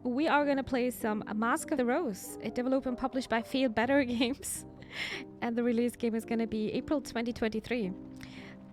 we are going to play some Mask of the Rose, a developed and published by Feel Better Games. And the release game is going to be April 2023.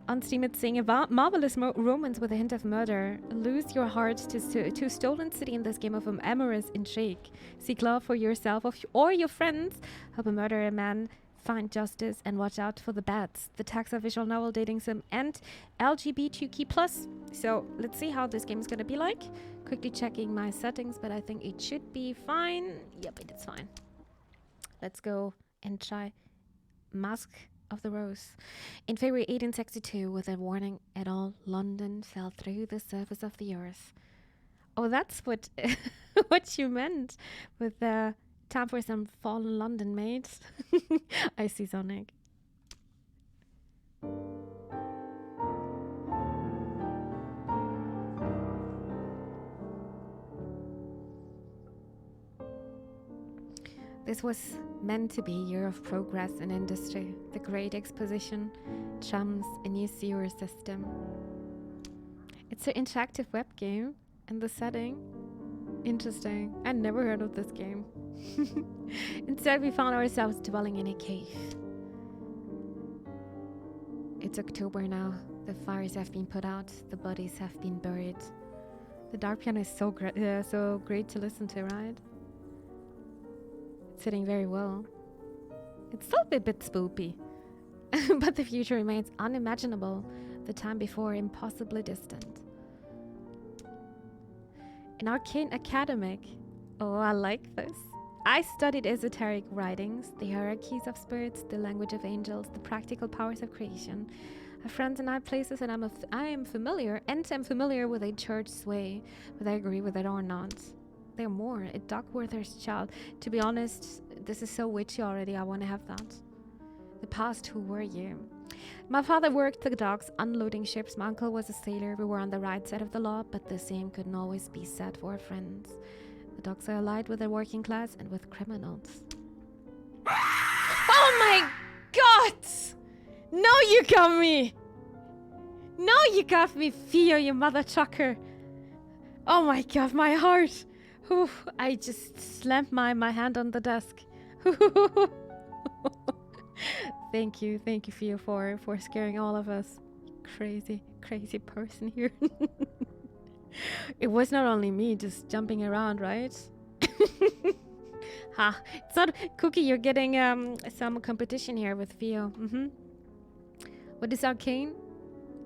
On Steam, it's saying a marvelous romance with a hint of murder. Lose your heart to a stolen city in this game of amorous intrigue. Seek love for yourself or your friends. Help a murderer man find justice and watch out for the bats. The text of visual novel dating sim and LGBTQ+. So let's see how this game is going to be like. Quickly checking my settings, but I think it should be fine. Yep, it is fine. Let's go and try Mask of the Rose. In February 1862, with a warning at all, London fell through the surface of the earth. Oh, that's what what you meant with the time for some fallen London, mates. I see Sonic. This was meant to be a year of progress in industry. The Great Exposition trumps a new sewer system. It's an interactive web game, and the setting, interesting. I never heard of this game. Instead, we found ourselves dwelling in a cave. It's October now. The fires have been put out. The bodies have been buried. The dark piano is so great to listen to, right? It's sitting very well. It's still a bit spoopy, but the future remains unimaginable. The time before impossibly distant. An arcane academic. Oh, I like this. I studied esoteric writings, the hierarchies of spirits, the language of angels, the practical powers of creation. I have friends in high places, and I am familiar with a church sway, whether I agree with it or not. They're more a Duckworth's child. To be honest, this is so witchy already. I want to have that. The past, who were you? My father worked the docks, unloading ships. My uncle was a sailor. We were on the right side of the law, but the same couldn't always be said for our friends. The docks are allied with the working class and with criminals. Oh my God! No, you got me! No, you got me, Theo, you mother trucker. Oh my God, my heart. Ooh, I just slammed my hand on the desk. Thank you, Theo, for scaring all of us. Crazy person here. It was not only me just jumping around, right? Ha! It's not Cookie. You're getting some competition here with Theo. What is arcane?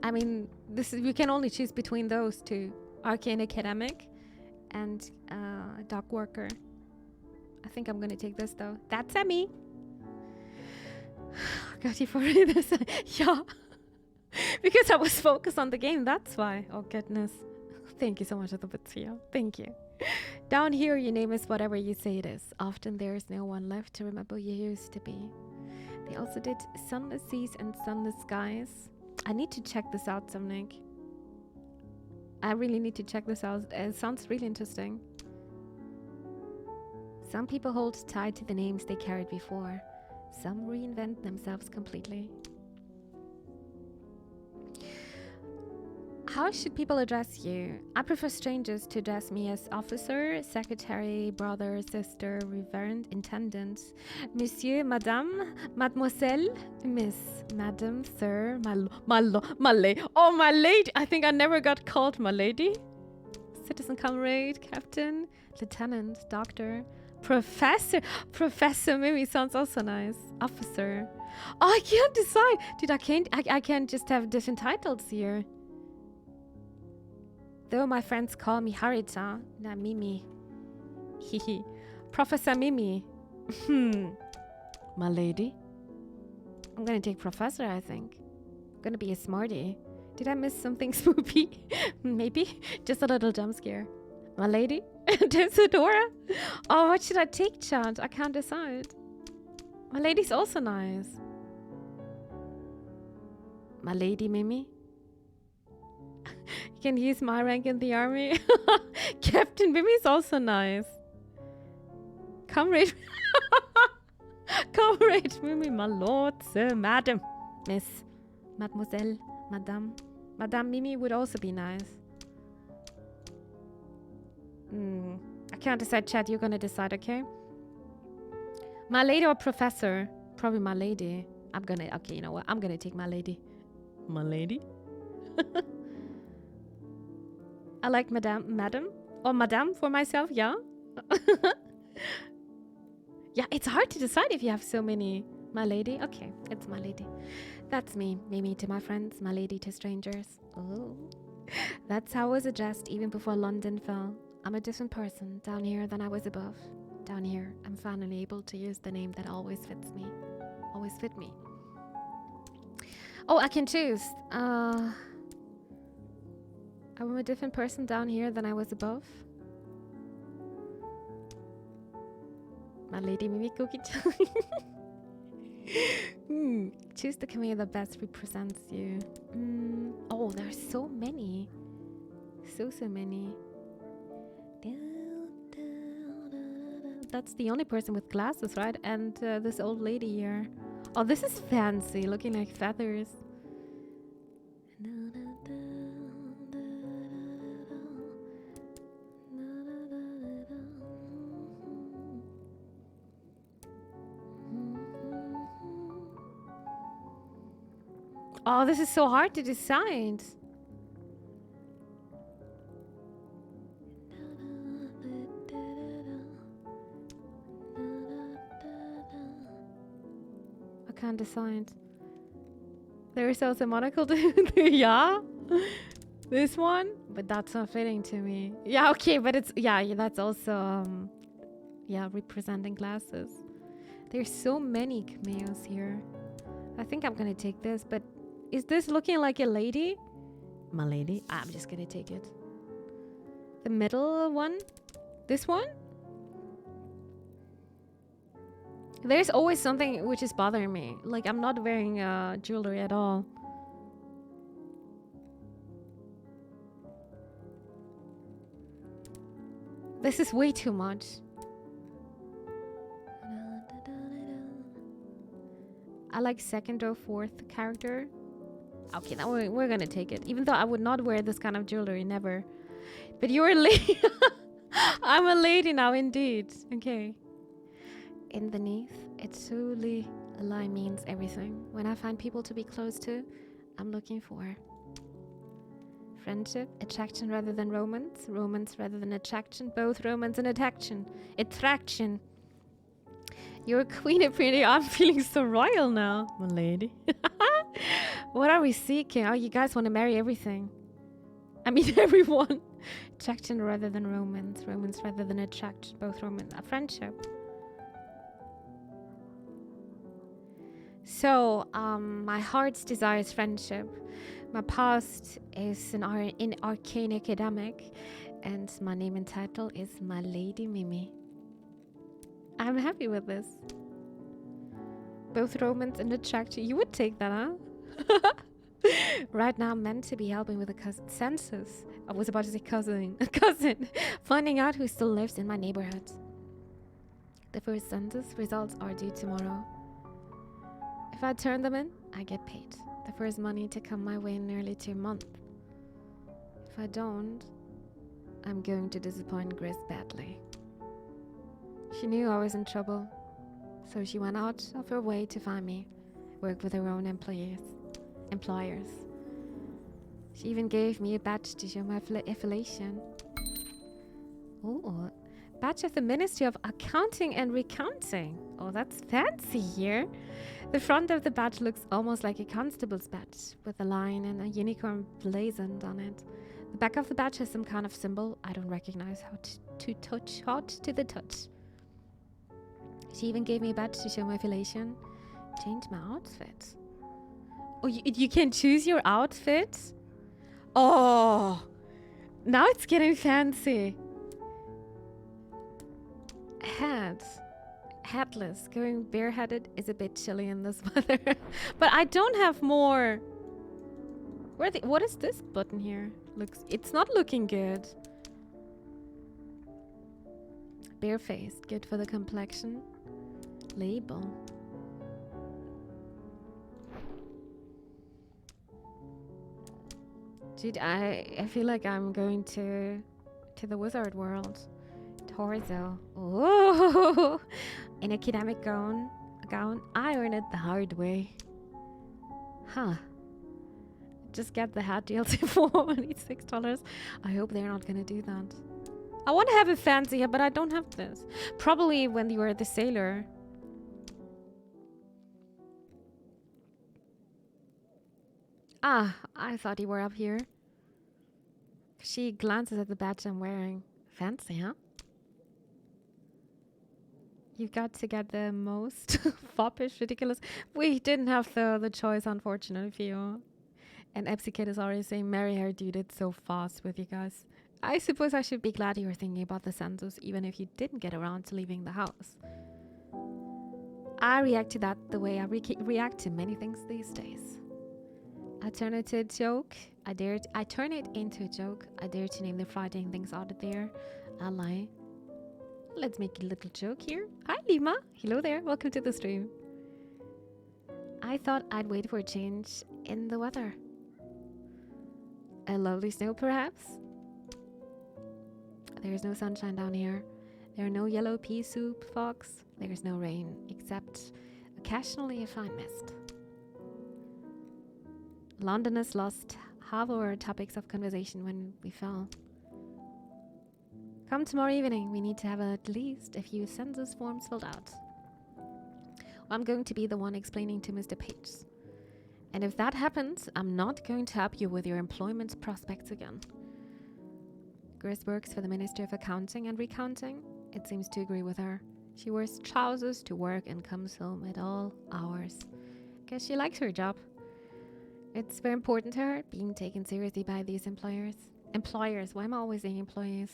I mean, we can only choose between those two: arcane academic and dock worker. I think I'm gonna take this though. That's a me. Got you for this. Yeah. Because I was focused on the game, that's why. Oh goodness. Thank you so much, Theo. Thank you. Down here, your name is whatever you say it is. Often there is no one left to remember you used to be. They also did sunless seas and sunless skies. I need to check this out, Somnick. I really need to check this out. It sounds really interesting. Some people hold tight to the names they carried before. Some reinvent themselves completely. How should people address you? I prefer strangers to address me as officer, secretary, brother, sister, reverend, intendant, monsieur, madame, mademoiselle, miss, madam, sir, my lady. Oh, my lady. I think I never got called my lady. Citizen comrade, captain, lieutenant, doctor, professor. Professor Mimi sounds also nice. Officer. Oh, I can't decide. Dude, I can't just have different titles here. Though my friends call me Harita, not Mimi. Hehe. Professor Mimi. My lady. I'm gonna take Professor, I think. I'm gonna be a smarty. Did I miss something spoopy? Maybe. Just a little jump scare. My lady? Desidora? Oh, what should I take, Chant? I can't decide. My lady's also nice. My lady Mimi? You can use my rank in the army. Captain Mimi's also nice. Comrade. Comrade Mimi, my lord, sir, madam, miss, mademoiselle, madame. Madame Mimi would also be nice. I can't decide, chat. You're gonna decide, okay? My lady or professor? Probably my lady. Okay, you know what? I'm gonna take my lady. My lady? I like madam for myself, yeah? Yeah, it's hard to decide if you have so many. My lady? Okay, it's my lady. That's me. Mimi to my friends, my lady to strangers. Oh. That's how I was addressed even before London fell. I'm a different person down here than I was above. Down here, I'm finally able to use the name that always fits me. Always fit me. Oh, I can choose. I'm a different person down here than I was above. My lady Mimi Cookie. Choose the cameo that best represents you. Oh, there's so many. So many. That's the only person with glasses, right? And this old lady here. Oh, this is fancy, looking like feathers. Oh, this is so hard to decide. I can't decide. There is also a monocle to yeah. This one, but that's not fitting to me. Yeah, okay, but it's yeah, that's also yeah, representing glasses. There's so many cameos here. I think I'm gonna take this, but is this looking like a lady? My lady? I'm just gonna take it. The middle one? This one? There's always something which is bothering me. Like, I'm not wearing jewelry at all. This is way too much. I like second or fourth character. Okay, now we're gonna take it. Even though I would not wear this kind of jewelry, never. But you're a lady. I'm a lady now, indeed. Okay. Underneath, it truly a lie means everything. When I find people to be close to, I'm looking for friendship, attraction rather than romance, romance rather than attraction, both romance and attraction. You're a queen of pretty. I'm feeling so royal now, my lady. What are we seeking? Oh, you guys want to marry everything. I mean, everyone. Attraction rather than romance, romance rather than attraction, both romance, friendship. So, my heart's desire is friendship. My past is an arcane academic, and my name and title is My Lady Mimi. I'm happy with this. Both romance and attraction. You would take that, huh? Right now, I'm meant to be helping with the census. I was about to say cousin. Finding out who still lives in my neighborhood. The first census results are due tomorrow. If I turn them in, I get paid. The first money to come my way in nearly 2 months. If I don't, I'm going to disappoint Grace badly. She knew I was in trouble, so she went out of her way to find me, work with her own employers. She even gave me a badge to show my affiliation. Oh, badge of the Ministry of Accounting and Recounting. Oh, that's fancy here. The front of the badge looks almost like a constable's badge, with a lion and a unicorn blazoned on it. The back of the badge has some kind of symbol I don't recognize. Hot to the touch. She even gave me a badge to show my affiliation. Change my outfit. Oh, you can choose your outfit? Oh, now it's getting fancy. Hatless. Going bareheaded is a bit chilly in this weather. But I don't have more. What is this button here? It's not looking good. Barefaced, good for the complexion. Label. Dude, I feel like I'm going to the wizard world. torso. Oh, an academic gown. I earned it the hard way. Huh. Just get the hat DLC for only $6. I hope they're not gonna do that. I want to have a fancy hat, but I don't have this. Probably when you were the sailor. Ah, I thought you were up here. She glances at the badge I'm wearing. Fancy, huh? You've got to get the most foppish, ridiculous. We didn't have the choice, unfortunately for you. And Epsykid is already saying, Mary, her dude, it's so fast with you guys. I suppose I should be glad you were thinking about the census, even if you didn't get around to leaving the house. I react to that the way I react to many things these days. I turn it to a joke. I turn it into a joke. I dare to name the frightening things out there. I lie. Let's make a little joke here. Hi, Lima. Hello there. Welcome to the stream. I thought I'd wait for a change in the weather. A lovely snow, perhaps? There's no sunshine down here. There are no yellow pea soup fogs. There's no rain, except occasionally a fine mist. London has lost half our topics of conversation when we fell. Come tomorrow evening. We need to have at least a few census forms filled out. I'm going to be the one explaining to Mr. Page. And if that happens, I'm not going to help you with your employment prospects again. Grace works for the Ministry of Accounting and Recounting. It seems to agree with her. She wears trousers to work and comes home at all hours. Guess she likes her job. It's very important to her, being taken seriously by these employers. Employers, why am I always saying employees?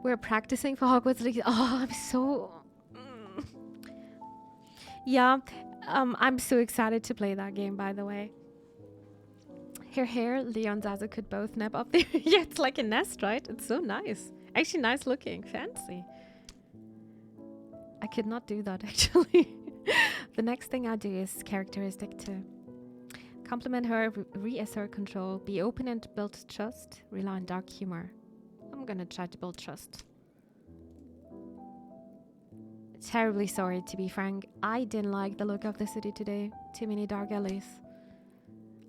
We're practicing for Hogwarts League. Oh, I'm so... Yeah, I'm so excited to play that game, by the way. Her hair, Leon Zaza could both nap up there. Yeah, it's like a nest, right? It's so nice. Actually, nice looking. Fancy. I could not do that, actually. The next thing I do is characteristic too. Compliment her, reassert control, be open and build trust, rely on dark humor. I'm gonna try to build trust. Terribly sorry, to be frank. I didn't like the look of the city today. Too many dark alleys.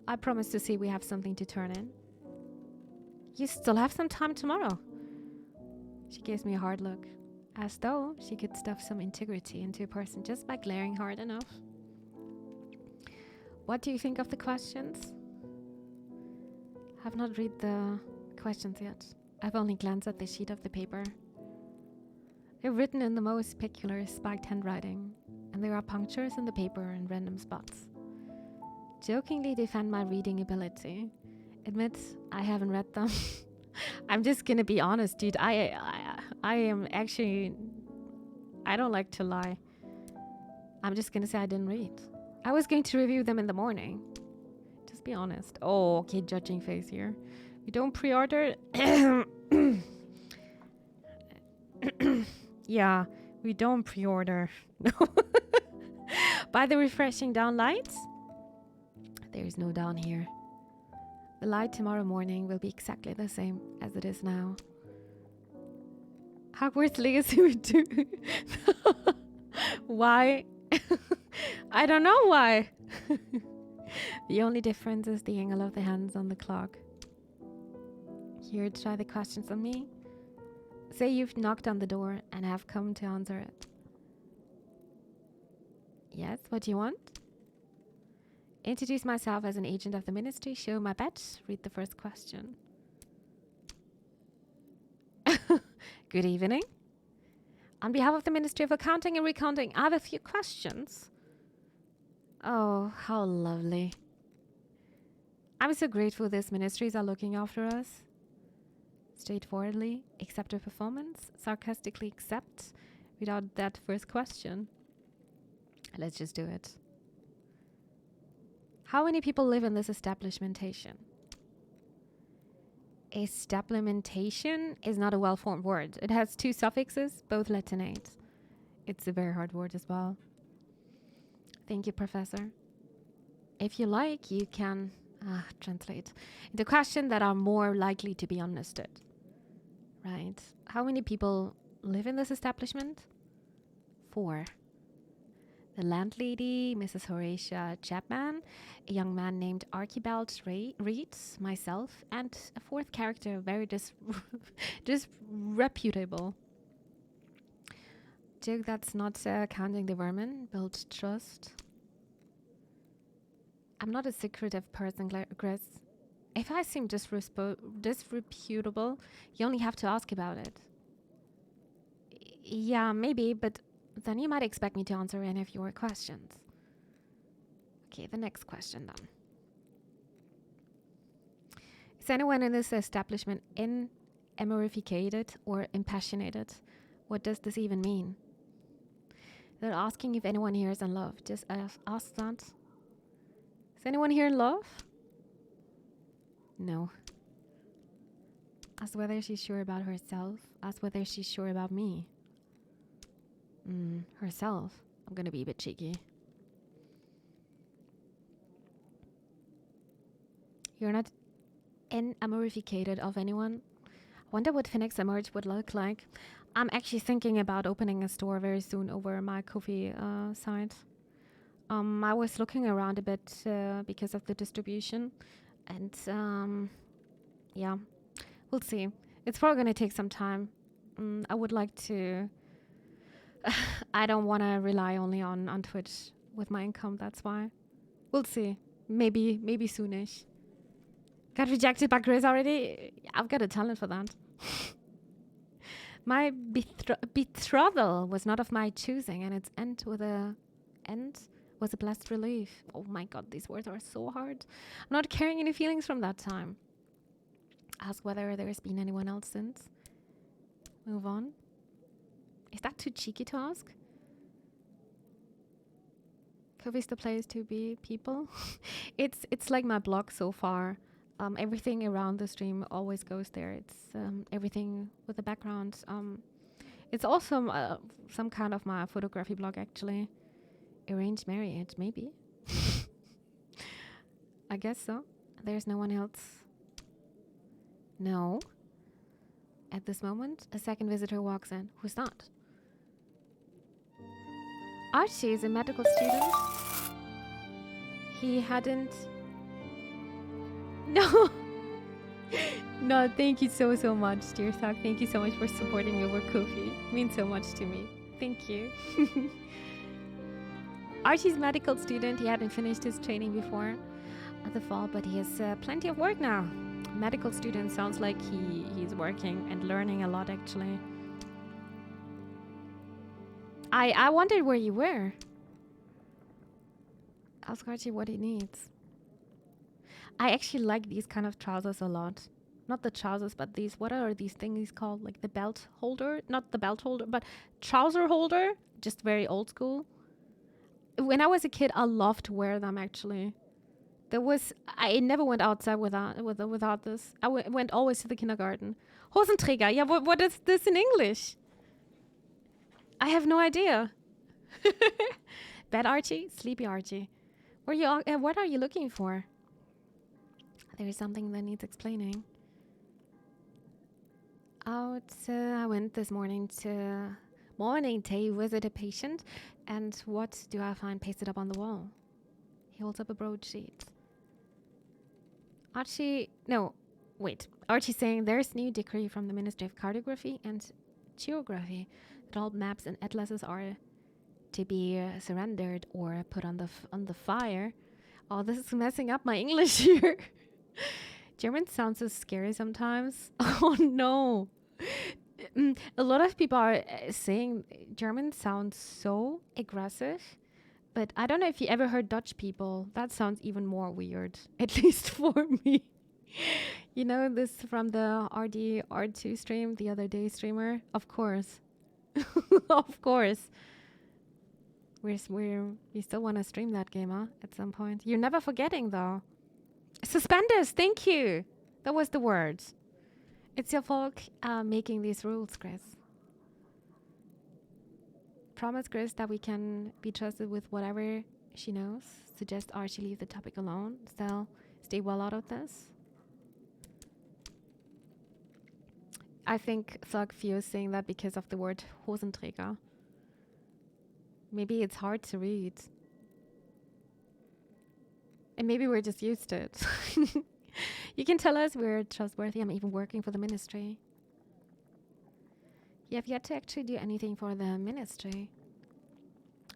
I promise to see we have something to turn in. You still have some time tomorrow. She gives me a hard look, as though she could stuff some integrity into a person just by glaring hard enough. What do you think of the questions? I have not read the questions yet. I've only glanced at the sheet of the paper. They're written in the most peculiar spiked handwriting, and there are punctures in the paper in random spots. Jokingly defend my reading ability. Admit I haven't read them. I'm just gonna be honest, dude. I am actually... I don't like to lie. I'm just gonna say I didn't read. I was going to review them in the morning. Just be honest. Oh, okay, judging face here. We don't pre-order... Yeah, we don't pre-order. No. By the refreshing down lights? There is no down here. The light tomorrow morning will be exactly the same as it is now. Hogwarts Legacy would do. Why? I don't know why. The only difference is the angle of the hands on the clock. Here, try the questions on me. Say you've knocked on the door and have come to answer it. Yes, what do you want? Introduce myself as an agent of the ministry, show my badge, read the first question. Good evening. On behalf of the Ministry of Accounting and Recounting, I have a few questions. Oh, how lovely. I'm so grateful these ministries are looking after us. Straightforwardly, accept a performance. Sarcastically accept without that first question. Let's just do it. How many people live in this establishmentation? Establishmentation is not a well-formed word. It has two suffixes, both Latinate. It's a very hard word as well. Thank you, Professor. If you like, you can translate into questions that are more likely to be understood. Right? How many people live in this establishment? 4. The landlady, Mrs. Horatia Chapman, a young man named Archibald Reeds, myself, and a 4th character, very disreputable. Joke that's not counting the vermin. Build trust. I'm not a secretive person, Chris. If I seem disreputable, you only have to ask about it. Yeah, maybe, but then you might expect me to answer any of your questions. Okay, the next question then. Is anyone in this establishment amorificated or impassionated? What does this even mean? They're asking if anyone here is in love. Just ask that. Is anyone here in love? No. Ask whether she's sure about herself. Ask whether she's sure about me. Herself. I'm gonna be a bit cheeky. You're not enamorificated of anyone? I wonder what Phenexa merch would look like. I'm actually thinking about opening a store very soon over my Ko-fi site. I was looking around a bit because of the distribution. And yeah, we'll see. It's probably going to take some time. I would like to... I don't want to rely only on Twitch with my income, that's why. We'll see. Maybe soonish. Got rejected by Chris already? I've got a talent for that. My betrothal was not of my choosing, and its end was a blessed relief. Oh my god, these words are so hard. I'm not carrying any feelings from that time. Ask whether there has been anyone else since. Move on. Is that too cheeky to ask? Coffee's the place to be, people. It's like my blog so far. Everything around the stream always goes there. It's everything with the background. It's also some kind of my photography blog, actually. Arranged marriage, maybe. I guess so. There's no one else. No. At this moment, a second visitor walks in. Who's that? Archie is a medical student. He hadn't... No. No, thank you so much, dear Thug. Thank you so much for supporting me over Ko-fi. It means so much to me. Thank you. Archie's a medical student. He hadn't finished his training before the fall, but he has plenty of work now. Medical student sounds like he's working and learning a lot, actually. I wondered where you were. Ask Archie what he needs. I actually like these kind of trousers a lot. Not the trousers, but these, what are these things called? Like the belt holder? Not the belt holder, but trouser holder. Just very old school. When I was a kid, I loved to wear them, actually. I never went outside without this. I went always to the kindergarten. Hosenträger. Yeah, what is this in English? I have no idea. Bad Archie? Sleepy Archie. What are you looking for? There is something that needs explaining. I went this morning to visit a patient, and what do I find pasted up on the wall? He holds up a broadsheet. Archie's saying there's new decree from the Ministry of Cartography and Geography that all maps and atlases are to be surrendered or put on the fire. Oh, this is messing up my English here. German sounds so scary sometimes. Oh no. A lot of people are saying German sounds so aggressive, but I don't know if you ever heard Dutch people. That sounds even more weird, at least for me. You know this from the RD2 stream, the other day streamer? Of course. Of course. We still want to stream that game, huh? At some point. You're never forgetting, though. Suspenders, thank you. That was the word. It's your fault making these rules, Chris. Promise, Chris, that we can be trusted with whatever she knows. Suggest Archie leave the topic alone. Still, stay well out of this. I think Thug Few is saying that because of the word Hosenträger. Maybe it's hard to read. And maybe we're just used to it. You can tell us we're trustworthy. I'm even working for the ministry. You have yet to actually do anything for the ministry.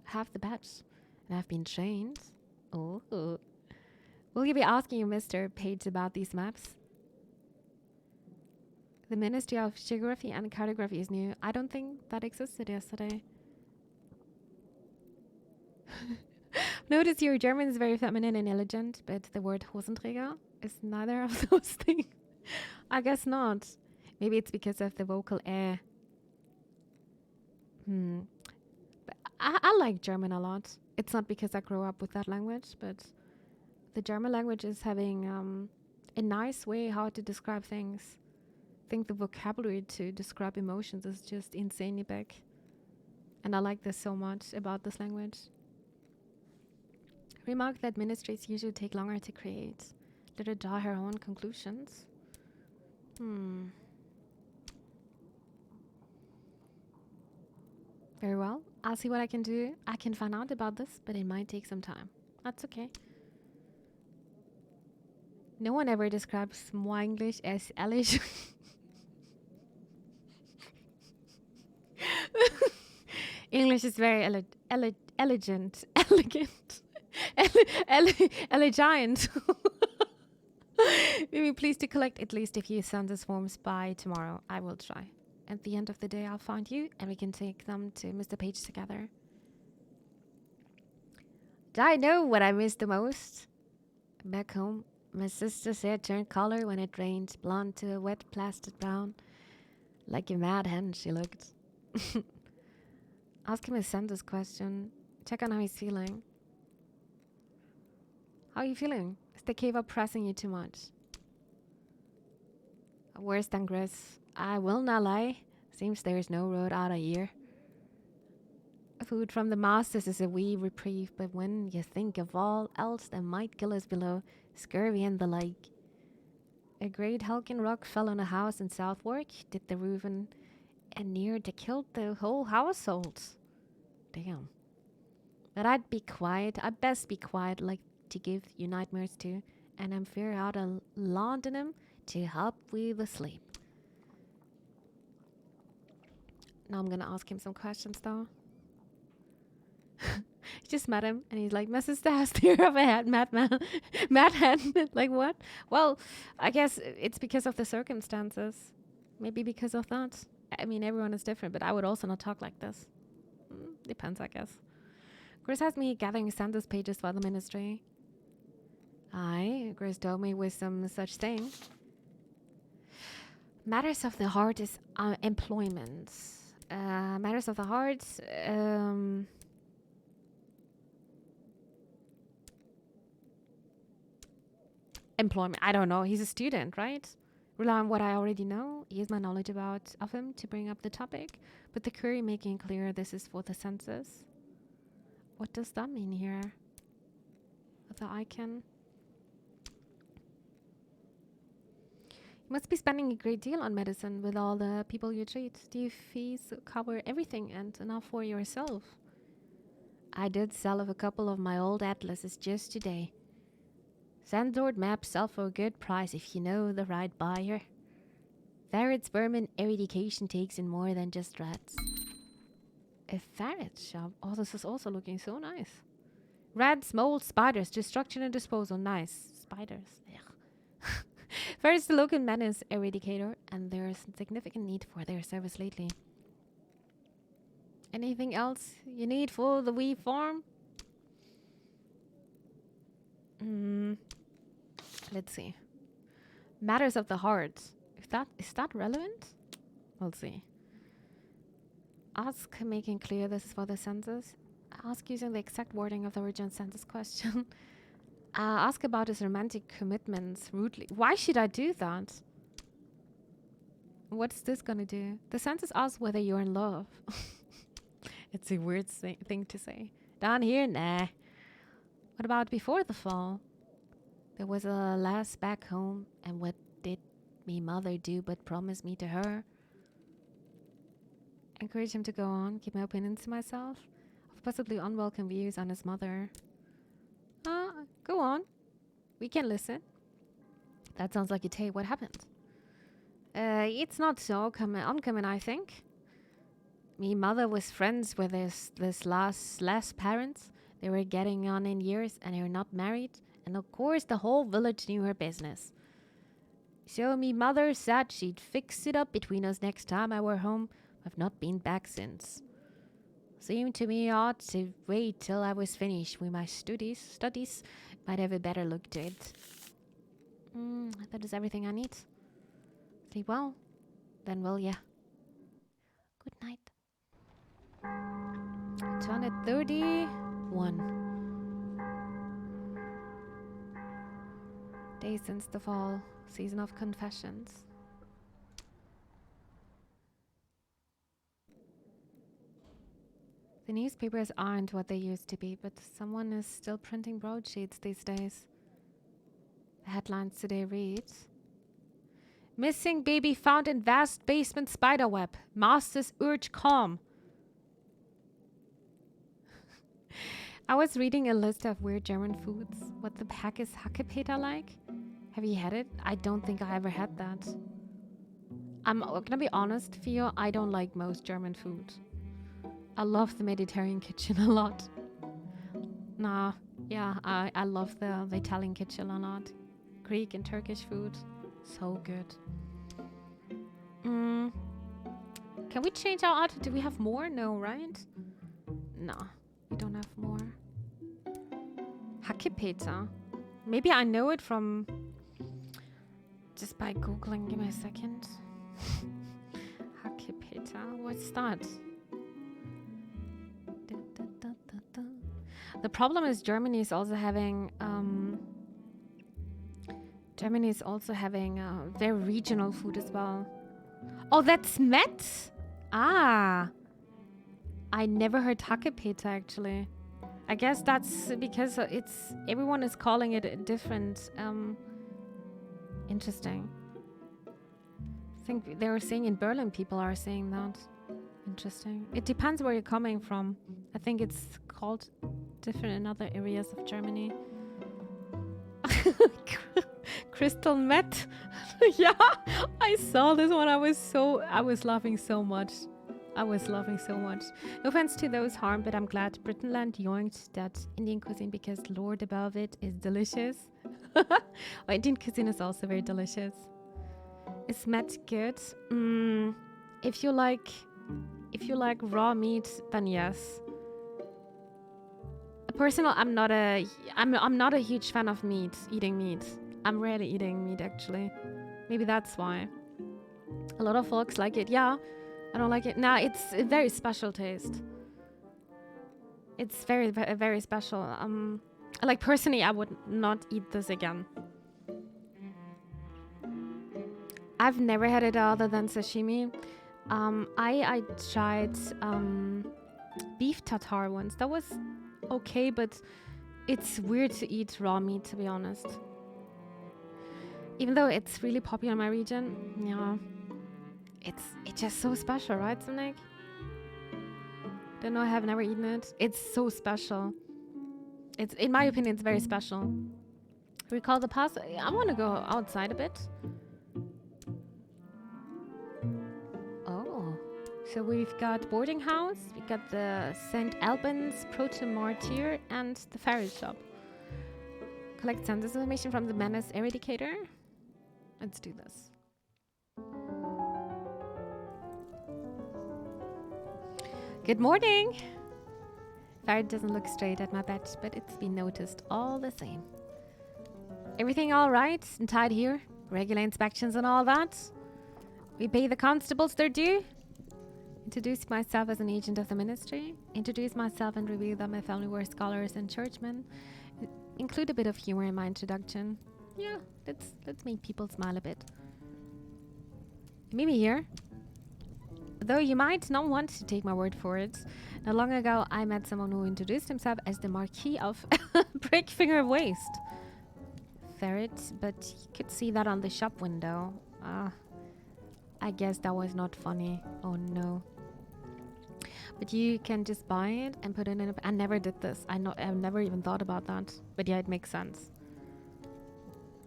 Have the badge. And I've been trained. Oh. Will you be asking you, Mr. Page, about these maps? The Ministry of Geography and Cartography is new. I don't think that existed yesterday. Notice your German is very feminine and elegant, but the word Hosenträger is neither of those things. I guess not. Maybe it's because of the vocal eh. But I like German a lot. It's not because I grew up with that language, but the German language is having a nice way how to describe things. I think the vocabulary to describe emotions is just insanely big. And I like this so much about this language. Remark that ministries usually take longer to create. Let her draw her own conclusions. Very well. I'll see what I can do. I can find out about this, but it might take some time. That's okay. No one ever describes moi English as elegant. English is very elegant. Elegant. Maybe please to collect at least a few census forms by tomorrow. I will try. At the end of the day, I'll find you and we can take them to Mr. Page together. Do I know what I miss the most? Back home, my sister's hair turned color when it rained, blonde to a wet plastic brown. Like a mad hen, she looked. Ask him a census question. Check on how he's feeling. How are you feeling? Is the cave up pressing you too much? Worse than Gris. I will not lie. Seems there's no road out of here. Food from the masters is a wee reprieve, but when you think of all else that might kill us below, scurvy and the like. A great hulking rock fell on a house in Southwark, did the roof and near to killed the whole household. Damn. But I'd best be quiet, like to give you nightmares too, and I'm fair out of London to help with the sleep. Now I'm gonna ask him some questions though. Just met him and he's like, my sister has fear of a head, madman. Madman. Like what? Well, I guess it's because of the circumstances. Maybe because of that. I mean, everyone is different, but I would also not talk like this. Depends, I guess. Chris has me gathering census pages for the ministry. Aye, Chris told me with some such thing. Matters of the heart is employment. Matters of the heart, employment. I don't know. He's a student, right? Rely on what I already know. Use my knowledge of him to bring up the topic. But the query making clear this is for the census. What does that mean here? The icon. You must be spending a great deal on medicine with all the people you treat. Do your fees cover everything and enough for yourself? I did sell off a couple of my old atlases just today. Sandlord maps sell for a good price if you know the right buyer. Ferrets, vermin, eradication takes in more than just rats. A ferret shop? Oh, this is also looking so nice. Rats, moles, spiders, destruction and disposal. Nice. Spiders. Ferrets, the local menace eradicator, and there is significant need for their service lately. Anything else you need for the wee farm? Let's see. Matters of the heart. Is that relevant? We'll see. Ask making clear this is for the census. Ask using the exact wording of the original census question. Ask about his romantic commitments rudely. Why should I do that? What's this gonna do? The census asks whether you're in love. It's a weird thing to say. Down here, nah. What about before the fall? There was a lass back home, and what did me mother do but promise me to her? encourage him to go on, keep my opinions to myself, of possibly unwelcome views on his mother. Go on. We can listen. That sounds like you tell what happened. It's not so uncommon, I think. Me mother was friends with this last parents. They were getting on in years and they were not married. And of course the whole village knew her business. So me mother said she'd fix it up between us next time I were home. I've not been back since. Seemed to me odd to wait till I was finished with my studies. Might have a better look to it. That is everything I need. Sleep well. Then will ya. Good night. 231 days since the fall. Season of confessions. The newspapers aren't what they used to be, but someone is still printing broadsheets these days. The headlines today read: Missing baby found in vast basement spiderweb. Masters urge calm. I was reading a list of weird German foods. What the heck is Hackepeter like? Have you had it? I don't think I ever had that. I'm gonna be honest, Theo, I don't like most German food. I love the Mediterranean kitchen a lot. I love the Italian kitchen a lot. Greek and Turkish food, so good. Can we change our outfit? Do we have more? No, right? No, we don't have more. Hackepeter. Maybe I know it from just by googling. Give me a second. Hackepeter. What's that? The problem is Germany is also having their regional food as well. Oh, that's Met? Ah. I never heard Hackepeter actually. I guess that's because everyone is calling it a different. Interesting. I think they were saying in Berlin people are saying that. Interesting. It depends where you're coming from. I think it's called different in other areas of Germany. Crystal Met. Yeah, I saw this one. I was laughing so much. No offense to those harmed, but I'm glad Britainland yoinked that Indian cuisine because Lord above it is delicious. Indian cuisine is also very delicious. Is Met good? If you like raw meat, then yes. Personal, I'm not a huge fan of eating meat. I'm rarely eating meat actually. Maybe that's why. A lot of folks like it. Yeah, I don't like it. Nah, it's a very special taste. It's very, very special. Like personally, I would not eat this again. I've never had it other than sashimi. I tried beef tartare once. That was okay, but it's weird to eat raw meat, to be honest. Even though it's really popular in my region, yeah, it's just so special, right, Sonic? Don't know, I have never eaten it. It's so special. It's, in my opinion, it's very special. Recall the past. I want to go outside a bit. Oh, so we've got boarding house, we got the St. Albans Proto Martyr, and the ferry shop. Collect census information from the Menace Eradicator. Let's do this. Good morning. Ferret doesn't look straight at my bed, but it's been noticed all the same. Everything all right and tied here? Regular inspections and all that? We pay the constables their due? Introduce myself as an agent of the ministry. Introduce myself and reveal that my family were scholars and churchmen. Include a bit of humor in my introduction. Yeah, let's make people smile a bit. Meet me here. Though you might not want to take my word for it, not long ago I met someone who introduced himself as the Marquis of Brickfinger Waste. Ferret, but you could see that on the shop window. I guess that was not funny. Oh no. But you can just buy it and put it in a... I never did this. I've never even thought about that. But yeah, it makes sense.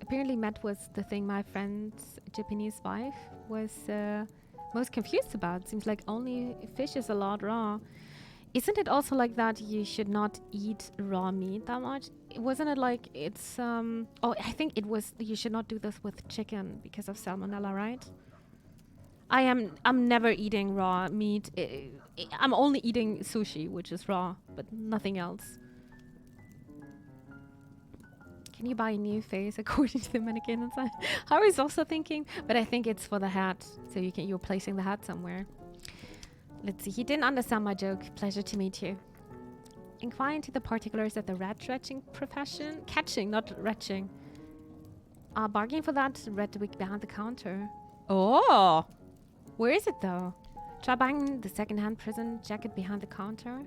Apparently met was the thing my friend's Japanese wife was most confused about. Seems like only fish is allowed raw. Isn't it also like that you should not eat raw meat that much? Wasn't it like it's... Oh, I think it was you should not do this with chicken because of salmonella, right? I'm never eating raw meat. I'm only eating sushi, which is raw, but nothing else. Can you buy a new face according to the mannequin inside? I was also thinking, but I think it's for the hat, so you're placing the hat somewhere. Let's see. He didn't understand my joke. Pleasure to meet you. Inquire into the particulars of the rat catching profession. Catching, not retching. Bargain for that red wig behind the counter. Oh! Where is it though? Try buying the second-hand prison jacket behind the counter.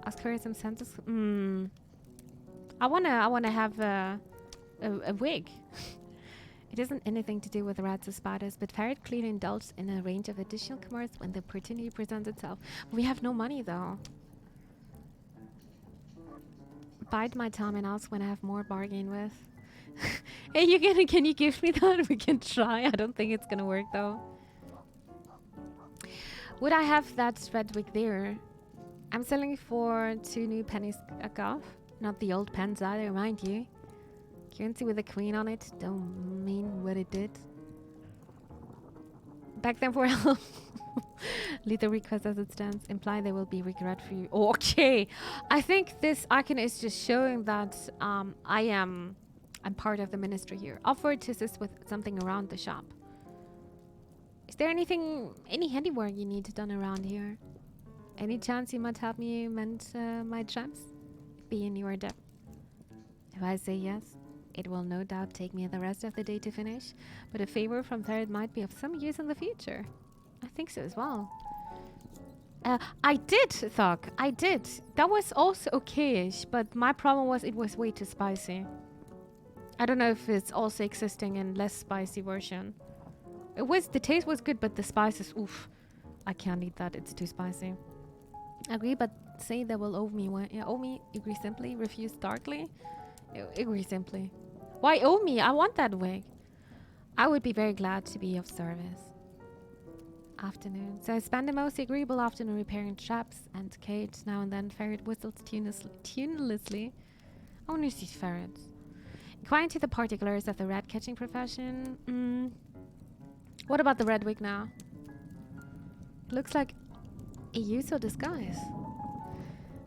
Ask her some senses. I wanna have a wig. It isn't anything to do with rats or spiders, but Ferret clearly indulged in a range of additional commerce when the opportunity presents itself. We have no money though. Bide my time and ask when I have more bargain with. Hey, can you give me that? We can try. I don't think it's gonna work though. Would I have that red wig there? I'm selling for 2 new pennies a cuff. Not the old pens either, mind you. Currency with a queen on it. Don't mean what it did. Back then for help. Leave the request as it stands. Imply there will be regret for you. Okay. I think this icon is just showing that I'm part of the ministry here. Offer to assist with something around the shop. Is there any handiwork you need done around here? Any chance you might help me mend my traps? Be in your debt. If I say yes, it will no doubt take me the rest of the day to finish, but a favor from Third might be of some use in the future. I think so as well. I did, Thug. I did. That was also okay-ish, but my problem was it was way too spicy. I don't know if it's also existing in less spicy version. The taste was good, but the spices, oof. I can't eat that. It's too spicy. Agree, but say they will owe me one. Yeah, owe me. Agree simply. Refuse darkly. Agree simply. Why owe me? I want that wig. I would be very glad to be of service. Afternoon. So I spend the most agreeable afternoon repairing traps and cages. Now and then Ferret whistles tunelessly. I want to see ferrets. Inquire into the particulars of the rat catching profession. What about the red wig now? Looks like a useful disguise.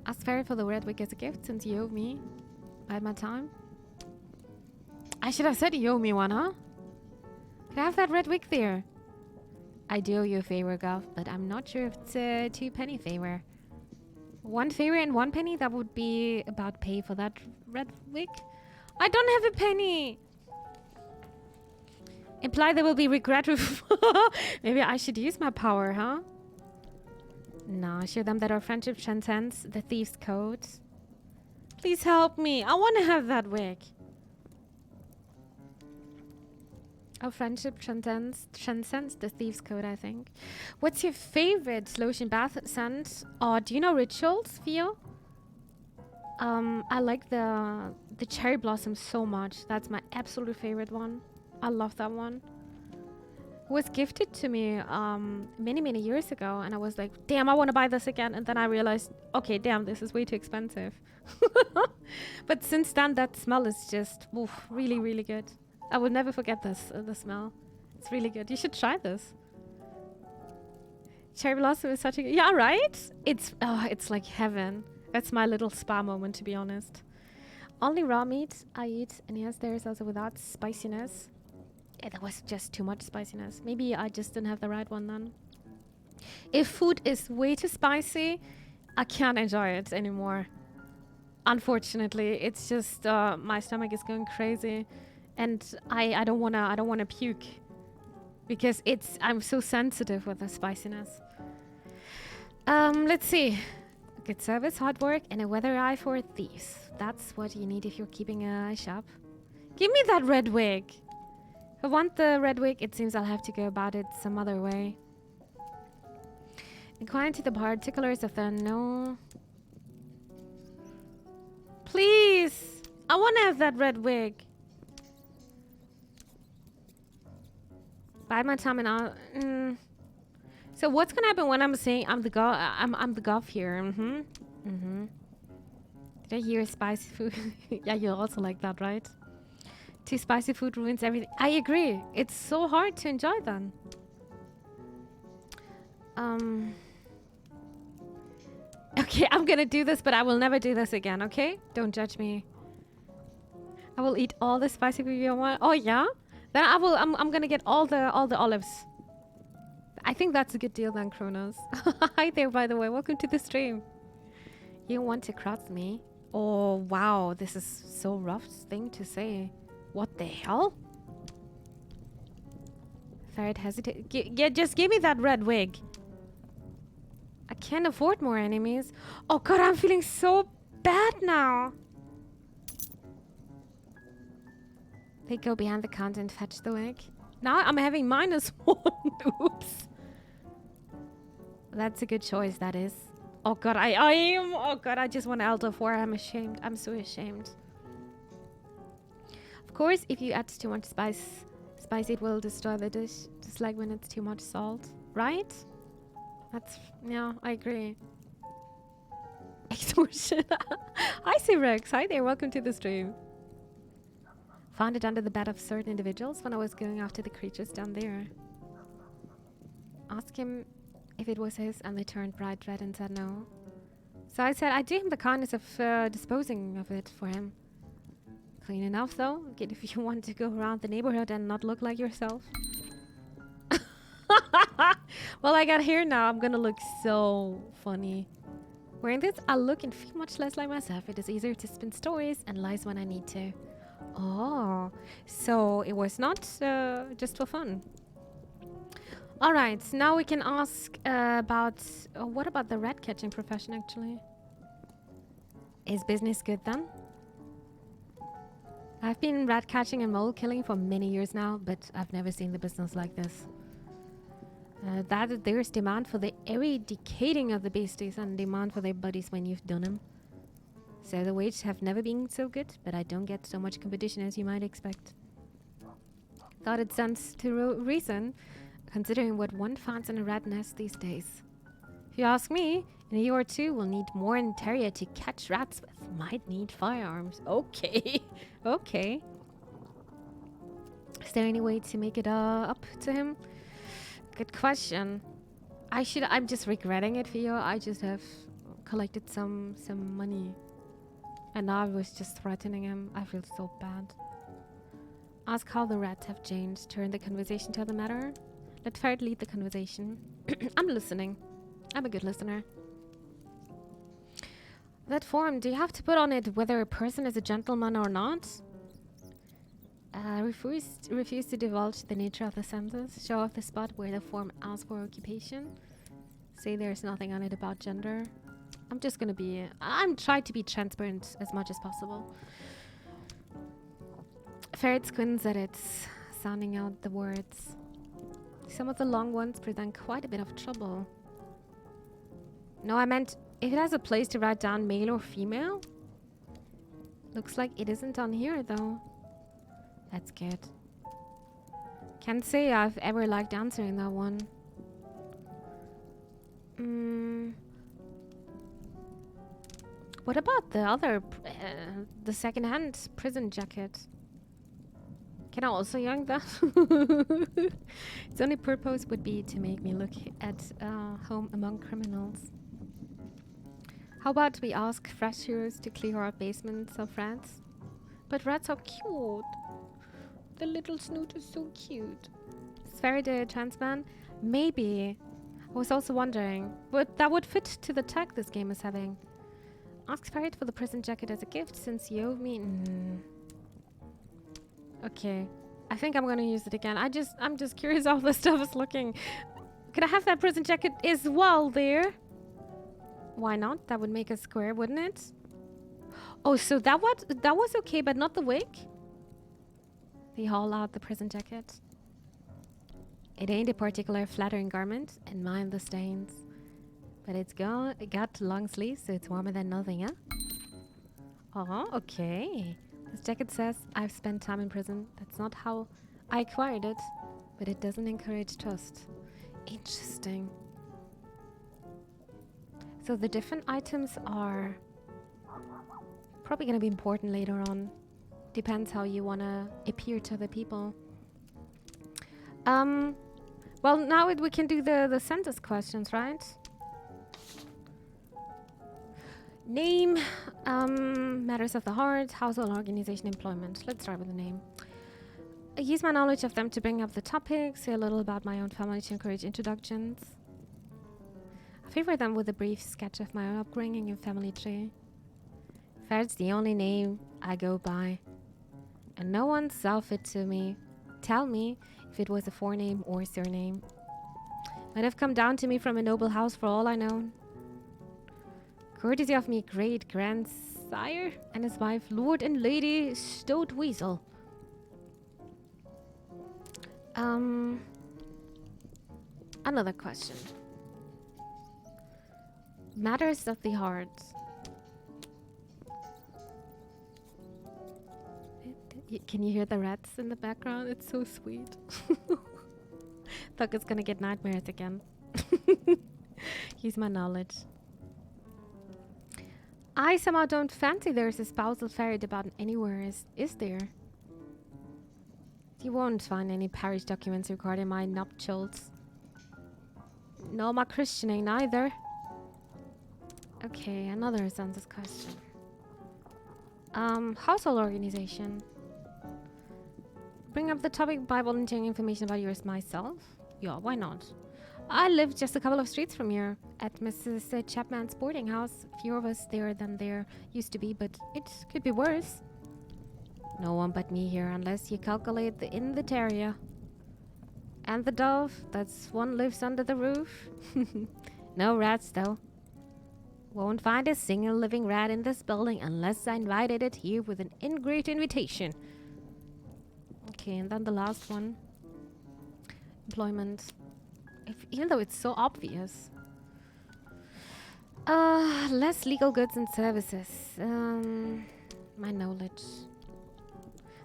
Ask Ferret for the red wig as a gift since you owe me. Bide my time. I should have said you owe me one, huh? Could I have that red wig there? I do owe you a favor, Gov, but I'm not sure if it's a 2-penny favor. 1 favor and 1 penny? That would be about pay for that red wig. I don't have a penny! Imply there will be regret. Maybe I should use my power, huh? No, show them that our friendship transcends the thief's code. Please help me. I want to have that wig. Our friendship transcends the thief's code, I think. What's your favorite lotion bath scent? Or do you know Rituals, Theo? I like the cherry blossom so much. That's my absolute favorite one. I love that one. It was gifted to me many years ago, and I was like, damn, I want to buy this again. And then I realized, okay, damn, this is way too expensive. But since then, that smell is just really good. I will never forget this, the smell. It's really good. You should try this. Cherry blossom is such a... Yeah, right? It's like heaven. That's my little spa moment, to be honest. Only raw meat I eat, and yes, there is also without spiciness. Yeah, that was just too much spiciness. Maybe I just didn't have the right one then. If food is way too spicy, I can't enjoy it anymore. Unfortunately, it's just my stomach is going crazy, and I don't wanna puke because I'm so sensitive with the spiciness. Let's see. Good service, hard work, and a weather eye for thieves. That's what you need if you're keeping a shop. Give me that red wig. If I want the red wig, it seems I'll have to go about it some other way. Inquire into the particulars of the no. Please! I want to have that red wig. Bide my time and I'll... So what's gonna happen when I'm saying I'm the goth here? Did I hear spicy food? Yeah, you also like that, right? Too spicy food ruins everything. I agree. It's so hard to enjoy then. Okay, I'm gonna do this, but I will never do this again, okay? Don't judge me. I will eat all the spicy food you want. Oh yeah? Then I'm gonna get all the olives. I think that's a good deal then, Kronos. Hi there, by the way. Welcome to the stream. You want to cross me? Oh, wow. This is so rough thing to say. What the hell? Ferret hesitate. Yeah, just give me that red wig. I can't afford more enemies. Oh god, I'm feeling so bad now. They go behind the counter and fetch the wig. Now I'm having -1. Oops. That's a good choice, that is. Oh god, I am. Oh god, I just want Elder 4. I'm ashamed. I'm so ashamed. Of course, if you add too much spice, it will destroy the dish. Just like when it's too much salt. Right? That's... yeah, I agree. Extortion. Hi, C-Rex. Hi there. Welcome to the stream. Found it under the bed of certain individuals when I was going after the creatures down there. Ask him if it was his, and they turned bright red and said no. So I said I'd do him the kindness of disposing of it for him. Clean enough, though. Good if you want to go around the neighborhood and not look like yourself. Well, I got here now. I'm gonna look so funny. Wearing this, I'll look and feel much less like myself. It is easier to spin stories and lies when I need to. Oh, so it was not just for fun. All right, now we can ask about... what about the rat catching profession, actually? Is business good then? I've been rat catching and mole killing for many years now, but I've never seen the business like this. That there's demand for the eradicating of the beasties and demand for their bodies when you've done them. So the wages have never been so good, but I don't get so much competition as you might expect. Thought it stands to reason, considering what one finds in a rat nest these days. If you ask me, in a year or two, we'll need more interior to catch rats with. Might need firearms. Okay. Okay. Is there any way to make it up to him? Good question. I'm just regretting it for you. I just have collected some money. And now I was just threatening him. I feel so bad. Ask how the rats have changed. Turn the conversation to the matter. Let Ferret lead the conversation. I'm listening. I'm a good listener. That form, do you have to put on it whether a person is a gentleman or not? Refuse to divulge the nature of the sentence. Show off the spot where the form asks for occupation. Say there's nothing on it about gender. I'm just gonna be... I'm trying to be transparent as much as possible. Ferret squints at it, sounding out the words. Some of the long ones present quite a bit of trouble. No, I meant if it has a place to write down male or female. Looks like it isn't on here, though. That's good. Can't say I've ever liked answering that one. What about the other, the second-hand prison jacket? Can I also yank that? Its only purpose would be to make me look at home among criminals. How about we ask fresh heroes to clear our basements of rats? But rats are cute. The little snoot is so cute. Is Ferret a trans man? Maybe. I was also wondering, but that would fit to the tag this game is having. Ask Ferret for the prison jacket as a gift since you owe me. Okay, I think I'm gonna use it again. I'm just curious how the stuff is looking. Could I have that prison jacket as well there? Why not? That would make a square, wouldn't it? Oh, so that was okay, but not the wig? They haul out the prison jacket. It ain't a particular flattering garment, and mind the stains. But it got long sleeves, so it's warmer than nothing, huh? Oh, okay. This jacket says I've spent time in prison. That's not how I acquired it, but it doesn't encourage trust. Interesting. So the different items are probably going to be important later on. Depends how you want to appear to other people. Well, now we can do the census questions, right? Name, matters of the heart, household organization, employment. Let's start with the name. I use my knowledge of them to bring up the topics, say a little about my own family to encourage introductions. I favor them with a brief sketch of my own upbringing and family tree. That's the only name I go by. And no one saw fit to me. Tell me if it was a forename or surname. Might have come down to me from a noble house for all I know. Courtesy of me great-grandsire and his wife, Lord and Lady Stoatweasel. Another question. Matters of the heart. Can you hear the rats in the background? It's so sweet. Thought it's gonna get nightmares again. Use my knowledge. I somehow don't fancy there's a spousal ferret about anywhere, is there? You won't find any parish documents recording my nuptials. No, my christening neither. Okay, another census question. Household organization. Bring up the topic by volunteering information about yours myself? Yeah, why not? I live just a couple of streets from here, at Mrs. Chapman's boarding house. Fewer of us there than there used to be, but it could be worse. No one but me here, unless you calculate the inn, the terrier. And the dove, that's one lives under the roof. No rats, though. Won't find a single living rat in this building unless I invited it here with an in-great invitation. Okay, and then the last one. Employment. Even though it's so obvious. Less legal goods and services. My knowledge.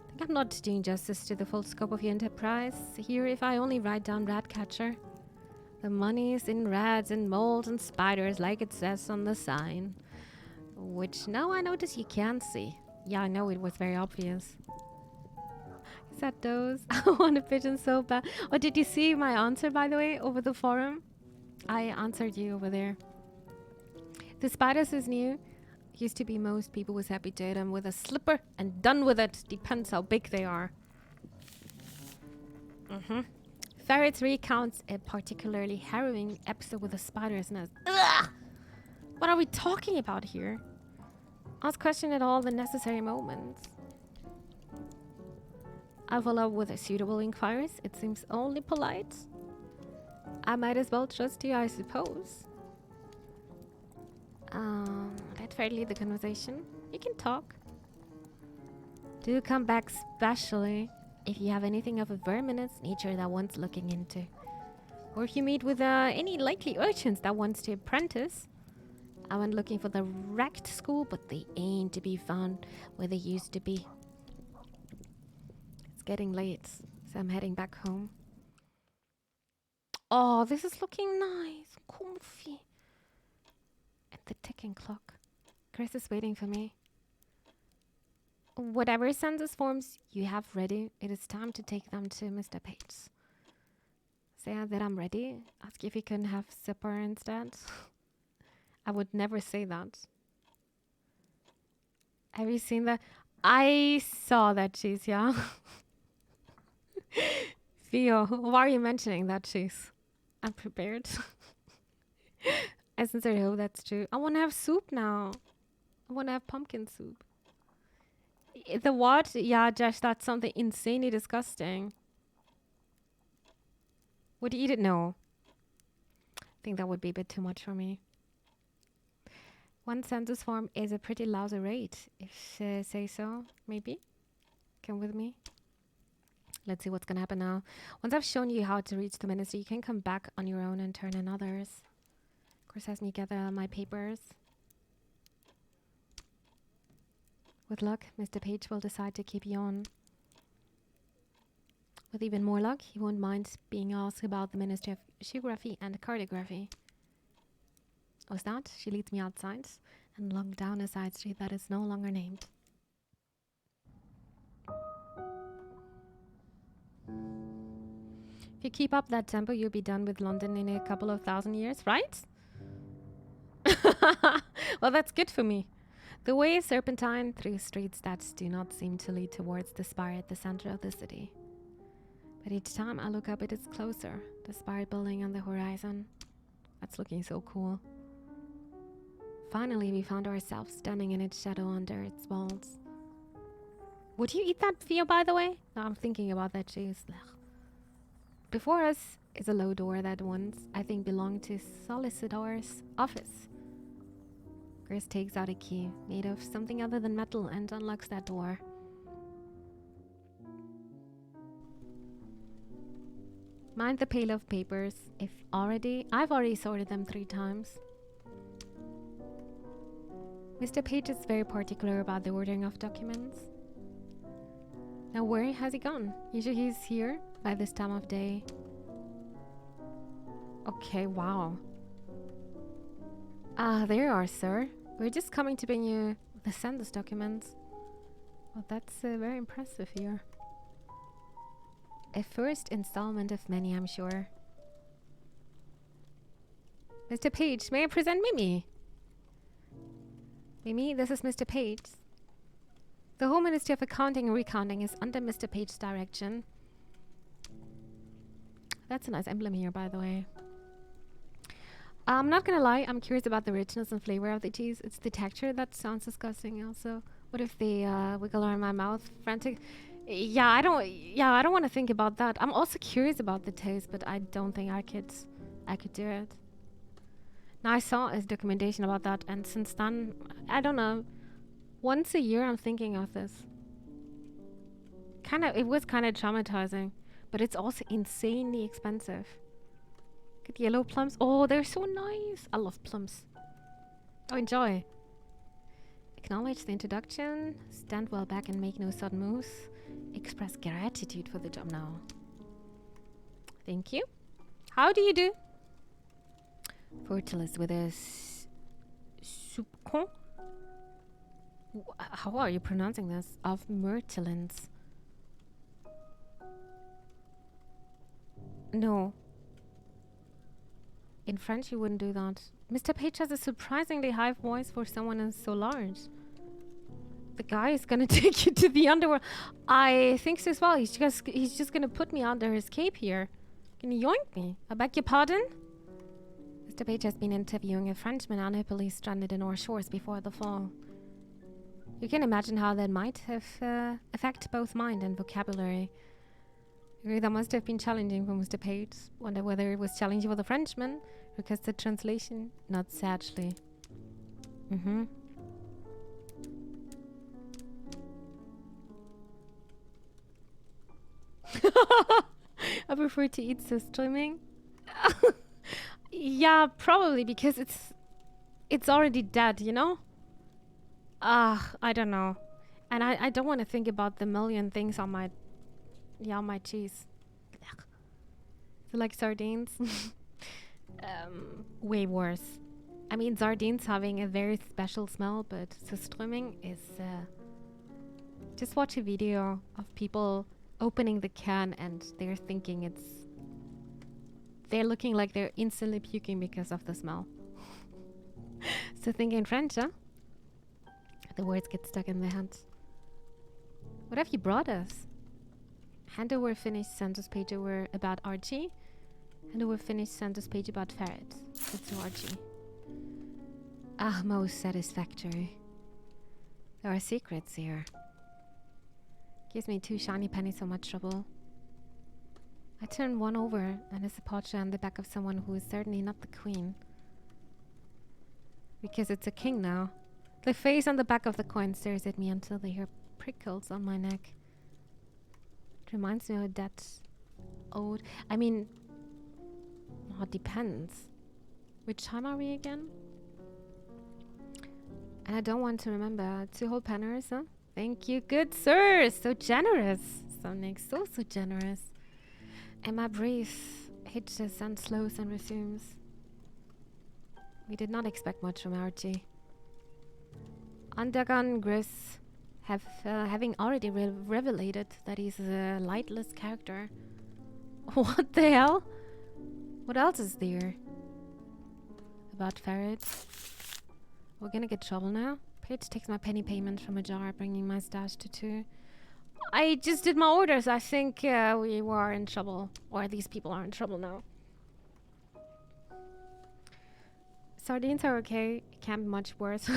I think I'm not doing justice to the full scope of your enterprise here if I only write down ratcatcher. The money's in rats and moles and spiders like it says on the sign. Which now I notice you can't see. Yeah, I know it was very obvious. Is that those? I want a pigeon so bad. Oh, did you see my answer, by the way, over the forum? I answered you over there. The spiders is new. Used to be most people was happy to hit them with a slipper and done with it. Depends how big they are. Ferret recounts a particularly harrowing episode with a spider's nest. Ugh! What are we talking about here? Ask question at all the necessary moments. I follow up with a suitable inquiries. It seems only polite. I might as well trust you, I suppose. Let Fred lead the conversation. You can talk. Do come back specially if you have anything of a verminous nature that wants looking into. Or if you meet with any likely urchins that wants to apprentice. I went looking for the wrecked school, but they ain't to be found where they used to be. It's getting late, so I'm heading back home. Oh, this is looking nice, comfy. And the ticking clock. Chris is waiting for me. Whatever census forms you have ready, it is time to take them to Mr. Page. Say that I'm ready. Ask if you can have supper instead. I would never say that. Have you seen that? I saw that cheese, yeah. Theo, why are you mentioning that cheese? I'm prepared. I sincerely hope that's true. I want to have soup now. I want to have pumpkin soup. The what? Yeah, Josh, that's something insanely disgusting. Would you eat it? No. I think that would be a bit too much for me. One census form is a pretty lousy rate, if say so, maybe. Come with me. Let's see what's gonna happen now. Once I've shown you how to reach the ministry, you can come back on your own and turn in others. Of course, has me gather my papers. With luck, Mr. Page will decide to keep you on. With even more luck, he won't mind being asked about the Ministry of Geography and Cartography. With that, she leads me outside and along down a side street that is no longer named. If you keep up that tempo, you'll be done with London in a couple of thousand years, right? Well, that's good for me. The way is serpentine through streets that do not seem to lead towards the spire at the center of the city. But each time I look up, it is closer. The spire building on the horizon. That's looking so cool. Finally, we found ourselves standing in its shadow under its walls. Would you eat that, Theo, by the way? No, I'm thinking about that cheese. Before us is a low door that once, I think, belonged to Solicitor's office. Chris takes out a key made of something other than metal and unlocks that door. Mind the pile of papers. I've already sorted them 3 times. Mr. Page is very particular about the ordering of documents. Now where has he gone? Usually he's here by this time of day. Okay, wow. Ah, there you are, sir. We're just coming to bring you the census documents. Well, that's very impressive here. A first installment of many, I'm sure. Mr. Page, may I present Mimi? Mimi, this is Mr. Page. The whole Ministry of Accounting and Recounting is under Mr. Page's direction. That's a nice emblem here, by the way. I'm not gonna lie, I'm curious about the richness and flavor of the cheese. It's the texture that sounds disgusting also. What if they wiggle around my mouth frantic? I don't want to think about that. I'm also curious about the taste, but I don't think I could do it. Now I saw a documentation about that, and since then, I don't know. Once a year I'm thinking of this. It was kind of traumatizing, but it's also insanely expensive. Get yellow plums. Oh, they're so nice. I love plums. Oh, enjoy. Acknowledge the introduction. Stand well back and make no sudden moves. Express gratitude for the job now. Thank you. How do you do? Fertilus with a soupçon. How are you pronouncing this? Of myrtilins. No. In French, you wouldn't do that. Mr. Page has a surprisingly high voice for someone who's so large. The guy is gonna take you to the underworld. I think so as well. He's just gonna put me under his cape here. Gonna yoink me. I beg your pardon? Mr. Page has been interviewing a Frenchman unhappily stranded in our shores before the fall. You can imagine how that might have affected both mind and vocabulary. That must have been challenging for Mr. Page. Wonder whether it was challenging for the Frenchman, because the translation, not sagely. I prefer to eat streaming. Yeah, probably because it's already dead, you know? I don't know. And I don't want to think about the million things on my cheese. So like sardines. Way worse. I mean, sardines having a very special smell, but streaming is just watch a video of people opening the can and they're thinking they're looking like they're instantly puking because of the smell. So think in French, huh? The words get stuck in their heads. What have you brought us? Hand over finished census page over about Archie. Hand over finished census page about Ferret. It's Archie. Ah, most satisfactory. There are secrets here. Gives me 2 shiny pennies so much trouble. I turn one over and it's a portrait on the back of someone who is certainly not the queen. Because it's a king now. The face on the back of the coin stares at me until the hair prickles on my neck. It reminds me of that old... I mean... Well, it depends. Which time are we again? And I don't want to remember. 2 whole penners, huh? Thank you, good sir. So generous. Sonic, so generous. And my breath hitches and slows and resumes. We did not expect much from Archie. Undergun Gris having already revelated that he's a lightless character. What the hell? What else is there? About ferrets. We're gonna get trouble now. Paige takes my penny payment from a jar, bringing my stash to 2. I just did my orders. I think we were in trouble. Or these people are in trouble now. Sardines are okay. It can't be much worse.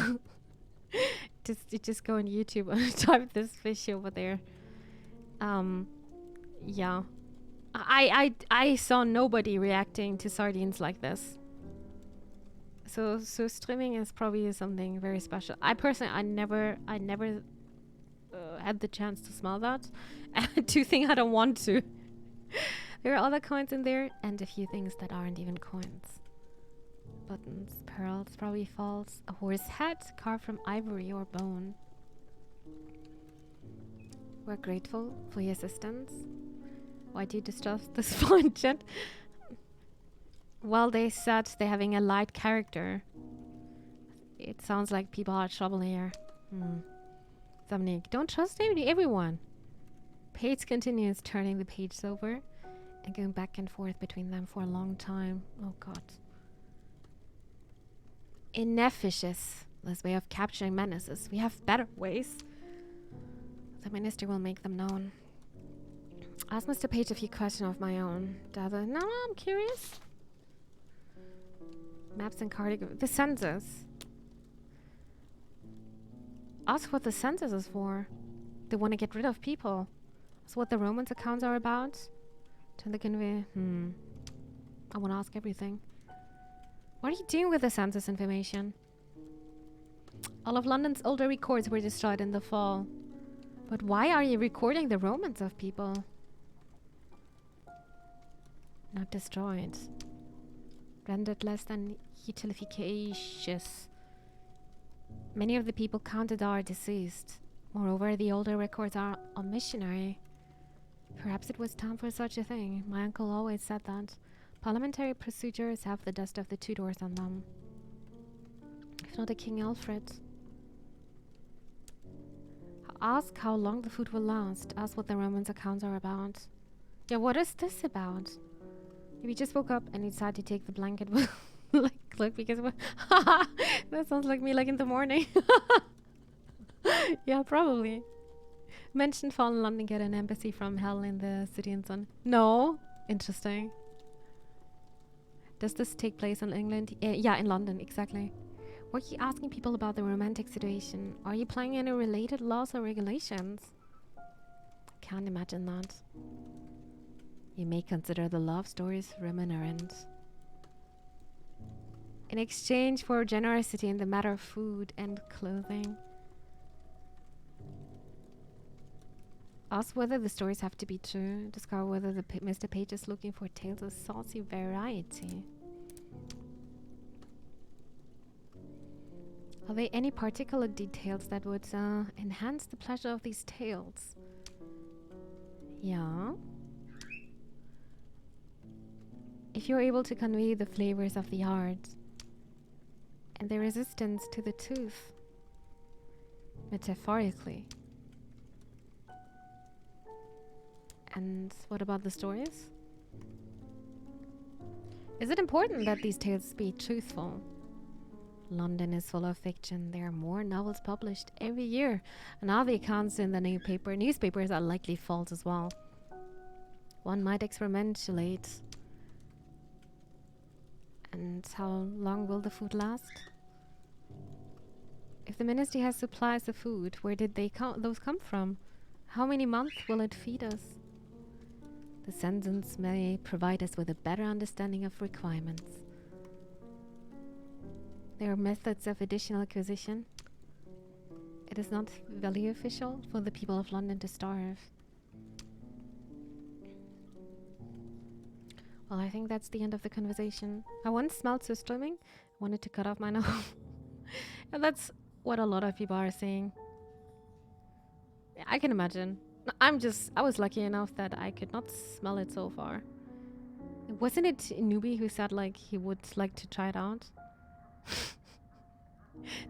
just go on YouTube and type this fish over there. Yeah. I saw nobody reacting to sardines like this. So streaming is probably something very special. I personally, I never had the chance to smell that. And I do think I don't want to. There are other coins in there, and a few things that aren't even coins. Buttons, pearls, probably false. A horse head carved from ivory or bone. We're grateful for your assistance. Why do you distrust this fine gent? Well, they said they're having a light character. It sounds like people are trouble here. Dominique, don't trust everyone. Paige continues turning the pages over and going back and forth between them for a long time. Oh god. Inefficacious. This way of capturing menaces. We have better ways. The minister will make them known. Ask Mr. Page a few questions of my own. No, I'm curious. Maps and cardigan. The census. Ask what the census is for. They want to get rid of people. That's what the Romans accounts are about. Turn the convey. I want to ask everything. What are you doing with the census information? All of London's older records were destroyed in the fall. But why are you recording the Romans of people? Not destroyed. Rendered less than utilificacious. Many of the people counted are deceased. Moreover, the older records are omissionary. Perhaps it was time for such a thing. My uncle always said that. Parliamentary procedures have the dust of the Tudors on them. If not a King Alfred. Ask how long the food will last. Ask what the Romans' accounts are about. Yeah, what is this about? If you just woke up and you decided to take the blanket like because that sounds like me like in the morning. Yeah, probably. Mentioned fall in London get an embassy from hell in the city and sun. No. Interesting. Does this take place in England? Yeah, in London, exactly. Were you asking people about the romantic situation? Are you applying any related laws or regulations? Can't imagine that. You may consider the love stories remunerant. In exchange for generosity in the matter of food and clothing. Ask whether the stories have to be true. Discover whether the Mr. Page is looking for tales of saucy variety. Are there any particular details that would enhance the pleasure of these tales? Yeah. If you're able to convey the flavors of the heart and the resistance to the tooth, metaphorically. And what about the stories? Is it important that these tales be truthful? London is full of fiction. There are more novels published every year, and all the accounts in the newspapers are likely false as well. One might experimentulate. And how long will the food last? If the ministry has supplies of food, where did those come from? How many months will it feed us? The census may provide us with a better understanding of requirements. There are methods of additional acquisition. It is not value official for the people of London to starve. Well, I think that's the end of the conversation. I once smelled so slimming, wanted to cut off my nose. And that's what a lot of people are saying. I can imagine. I was lucky enough that I could not smell it so far. Wasn't it Newbie who said like he would like to try it out?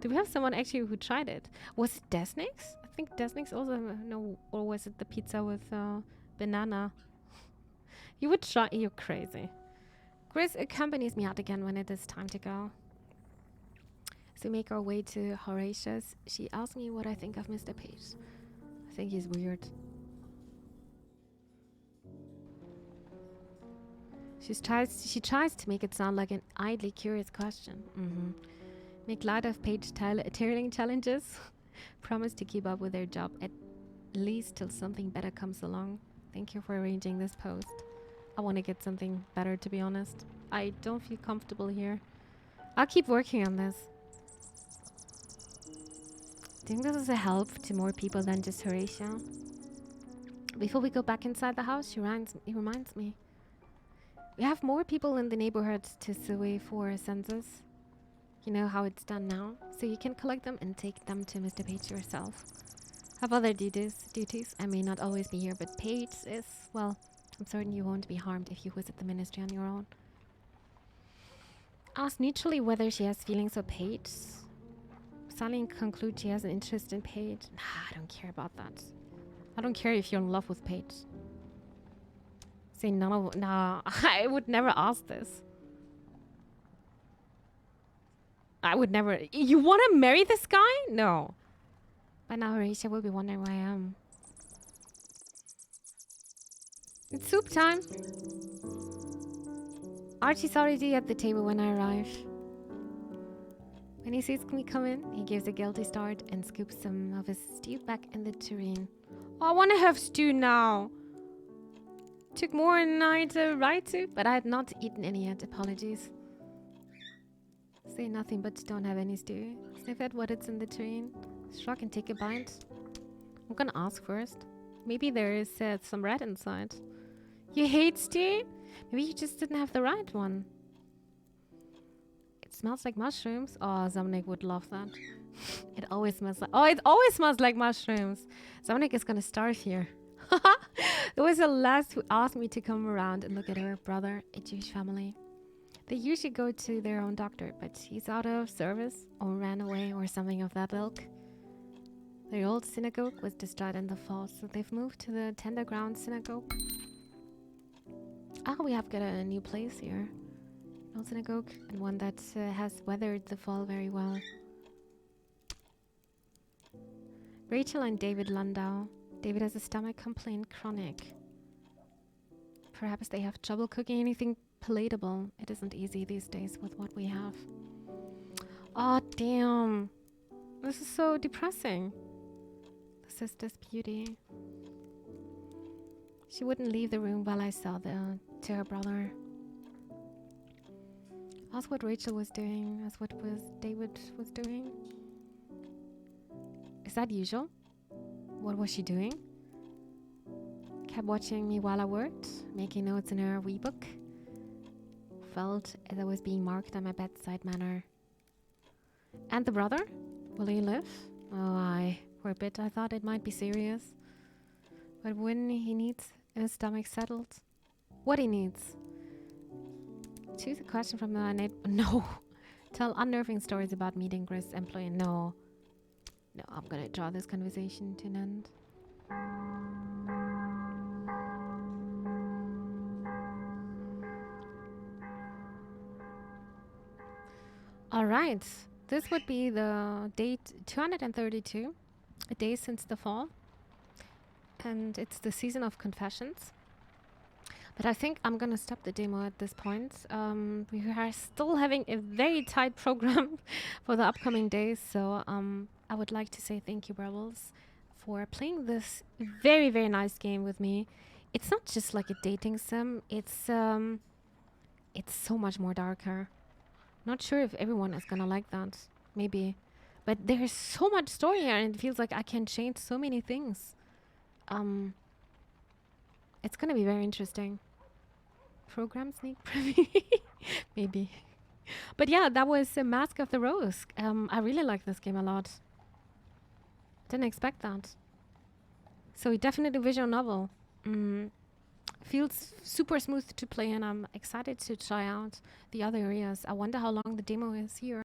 Do we have someone actually who tried it? Was it Desnix? I think Desnix also, no, or was it the pizza with banana? You would try, you're crazy. Grace accompanies me out again when it is time to go. So we make our way to Horatius. She asked me what I think of Mr. Page. I think he's weird. She tries to make it sound like an idly curious question. Make light of Page tailoring challenges. Promise to keep up with their job at least till something better comes along. Thank you for arranging this post. I want to get something better, to be honest. I don't feel comfortable here. I'll keep working on this. Do you think this is a help to more people than just Horatio? Before we go back inside the house, he reminds me. We have more people in the neighborhood to survey for a census. You know how it's done now, so you can collect them and take them to Mr. Page yourself. Have other duties. I may not always be here, but Page is, well, I'm certain you won't be harmed if you visit the ministry on your own. Ask neutrally whether she has feelings for Page. Sally concludes she has an interest in Page. Nah, I don't care about that. I don't care if you're in love with Page. Say none of... Nah, I would never ask this. I would never... You want to marry this guy? No. By now, Horatio will be wondering where I am. It's soup time. Archie's already at the table when I arrive. When he sees me come in, he gives a guilty start and scoops some of his stew back in the tureen. Oh, I want to have stew now. Took more than a night to ride to, but I had not eaten any yet. Apologies. Say nothing but don't have any stew. Sniff at what it's in the tureen. Shrug and take a bite. I'm gonna ask first. Maybe there is some rat inside. You hate stew? Maybe you just didn't have the right one. It smells like mushrooms. Oh, Zamnik would love that. It always smells like... Oh, it always smells like mushrooms. Zamnik is gonna starve here. There was a lass who asked me to come around and look at her brother, a Jewish family. They usually go to their own doctor, but he's out of service or ran away or something of that ilk. Their old synagogue was destroyed in the fall, so they've moved to the Tender Ground Synagogue. Ah, we have got a new place here. An old synagogue, and one that has weathered the fall very well. Rachel and David Landau. David has a stomach complaint, chronic. Perhaps they have trouble cooking anything palatable. It isn't easy these days with what we have. Oh, damn. This is so depressing. The sister's beauty. She wouldn't leave the room while I saw to her brother. Ask what Rachel was doing, as what David was doing. Is that usual? What was she doing? Kept watching me while I worked, making notes in her wee book. Felt as I was being marked on my bedside manner. And the brother? Will he live? Oh, for a bit I thought it might be serious. But when he needs his stomach settled, what he needs? Choose a question from the No. Tell unnerving stories about meeting Chris' employee. No. No, I'm gonna draw this conversation to an end. Alright, this would be the date 232, a day since the fall. And it's the season of confessions. But I think I'm gonna stop the demo at this point. We are still having a very tight program for the upcoming days, so I would like to say thank you, Marvellous, for playing this very, very nice game with me. It's not just like a dating sim, it's so much more darker. Not sure if everyone is gonna like that, maybe. But there's so much story here and it feels like I can change so many things. It's gonna be very interesting. program sneak preview. Maybe. But yeah, that was Mask of the Rose. I really like this game a lot. Didn't expect that. So definitely visual novel. Feels super smooth to play, and I'm excited to try out the other areas. I wonder how long the demo is here.